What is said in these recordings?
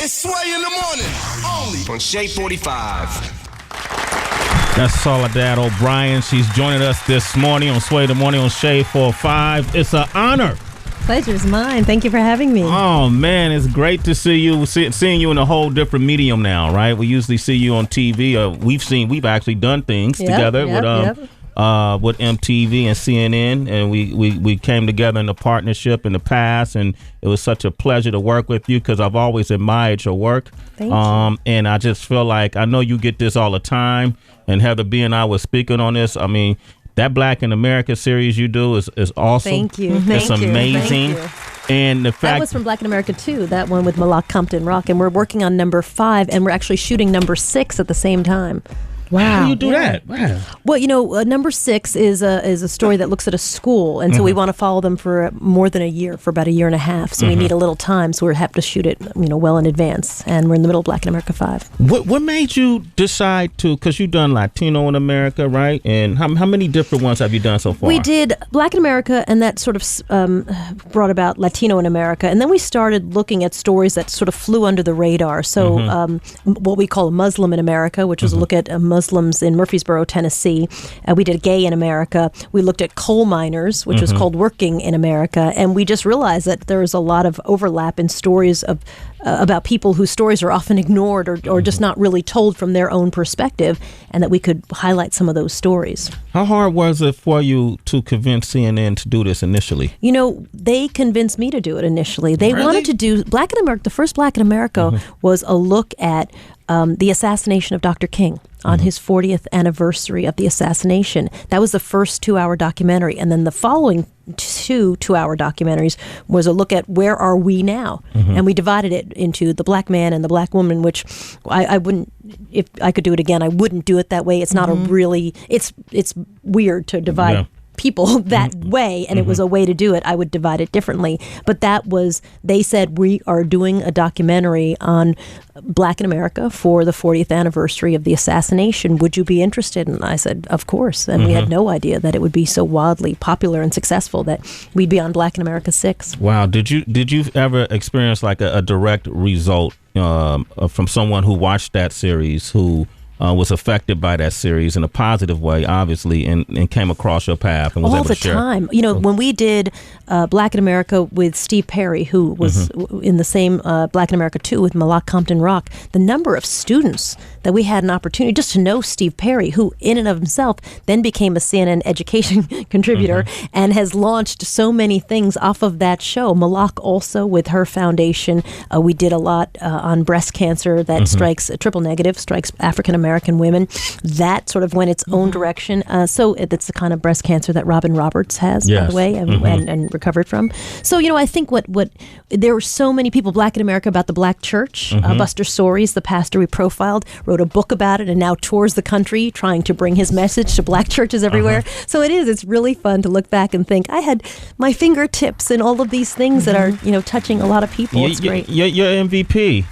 It's Sway in the morning, only on Shea 45. That's Soledad OBrien. She's joining us this morning on Sway in the Morning on Shea 45. It's an honor. Pleasure's mine. Thank you for having me. Oh, man, it's great to see you, seeing you in a whole different medium now, right? We usually see you on TV. We've actually done things together with MTV and CNN, and we came together in a partnership in the past, and it was such a pleasure to work with you because I've always admired your work. Thank you. And I just feel like I know you get this all the time, and Heather B and I were speaking on this. I mean, that Black in America series you do is awesome. Thank you. It's amazing. Thank you. And the fact that was from Black in America 2, that one with Malak Compton Rock, and we're working on number 5, and we're actually shooting number 6 at the same time. Wow. How do you do that? Wow. Well, number 6 is a story that looks at a school, and so we want to follow them for more than a year, for about a year and a half. So we need a little time, so we have to shoot it, well in advance. And we're in the middle of Black in America 5. What made you decide to? Because you've done Latino in America, right? And how many different ones have you done so far? We did Black in America, and that sort of brought about Latino in America, and then we started looking at stories that sort of flew under the radar. So what we call a Muslim in America, which was a look at Muslims in Murfreesboro, Tennessee. We did Gay in America. We looked at coal miners, which was called Working in America. And we just realized that there was a lot of overlap in stories of about people whose stories are often ignored or just not really told from their own perspective, and that we could highlight some of those stories. How hard was it for you to convince CNN to do this initially? They convinced me to do it initially. They Really? wanted to do Black in America. The first Black in America was a look at the assassination of Dr. King on his 40th anniversary of the assassination. That was the first 2-hour documentary. And then the following 2-hour documentaries was a look at where are we now. And we divided it into the Black man and the Black woman, which I wouldn't, if I could do it again, I wouldn't do it that way. It's not a really, it's weird to divide people that way, and it was a way to do it. I would divide it differently. But they said, we are doing a documentary on Black in America for the 40th anniversary of the assassination. Would you be interested? And I said, of course. And we had no idea that it would be so wildly popular and successful that we'd be on Black in America 6. Wow. Did you ever experience like a direct result from someone who watched that series, who was affected by that series in a positive way, obviously, and came across your path and was all able the to share? time? When we did Black in America with Steve Perry, who was in the same Black in America 2 with Malak Compton Rock, the number of students that we had an opportunity just to know Steve Perry, who in and of himself then became a CNN education contributor and has launched so many things off of that show. Malak also with her foundation. We did a lot on breast cancer that strikes triple negative, strikes African American women. That sort of went its own direction. So it's the kind of breast cancer that Robin Roberts has, by the way, and recovered from. So, I think what there were so many people, Black in America, about the Black church. Buster Soaries, the pastor we profiled, wrote a book about it and now tours the country trying to bring his message to Black churches everywhere. So it's really fun to look back and think, I had my fingertips in all of these things that are, touching a lot lot of people. It's great. You're MVP.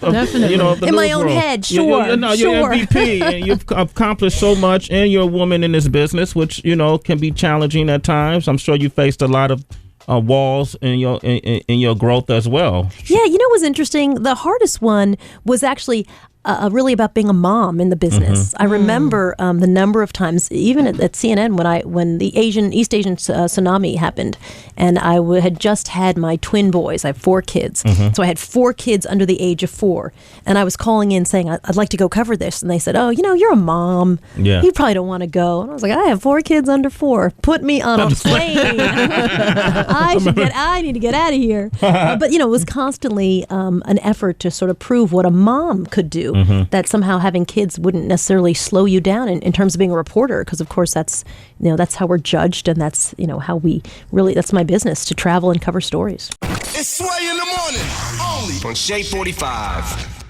Definitely. In my own head, sure. You're MVP, and you've accomplished so much, and you're a woman in this business, which, can be challenging at times. I'm sure you faced a lot of walls in your growth as well. Yeah, what was interesting? The hardest one was actually really about being a mom in the business. I remember the number of times, even at CNN, when the East Asian tsunami happened, and I had just had my twin boys. I have 4 kids, so I had 4 kids under the age of 4, and I was calling in saying, I'd like to go cover this, and they said, oh, you're a mom. Yeah. You probably don't want to go. And I was like, I have 4 kids under 4. Put me on a plane. I need to get out of here. But it was constantly an effort to sort of prove what a mom could do. That somehow having kids wouldn't necessarily slow you down in terms of being a reporter, because of course that's how we're judged, and that's how we really, that's my business, to travel and cover stories. It's Sway in the morning, only on Shea 45.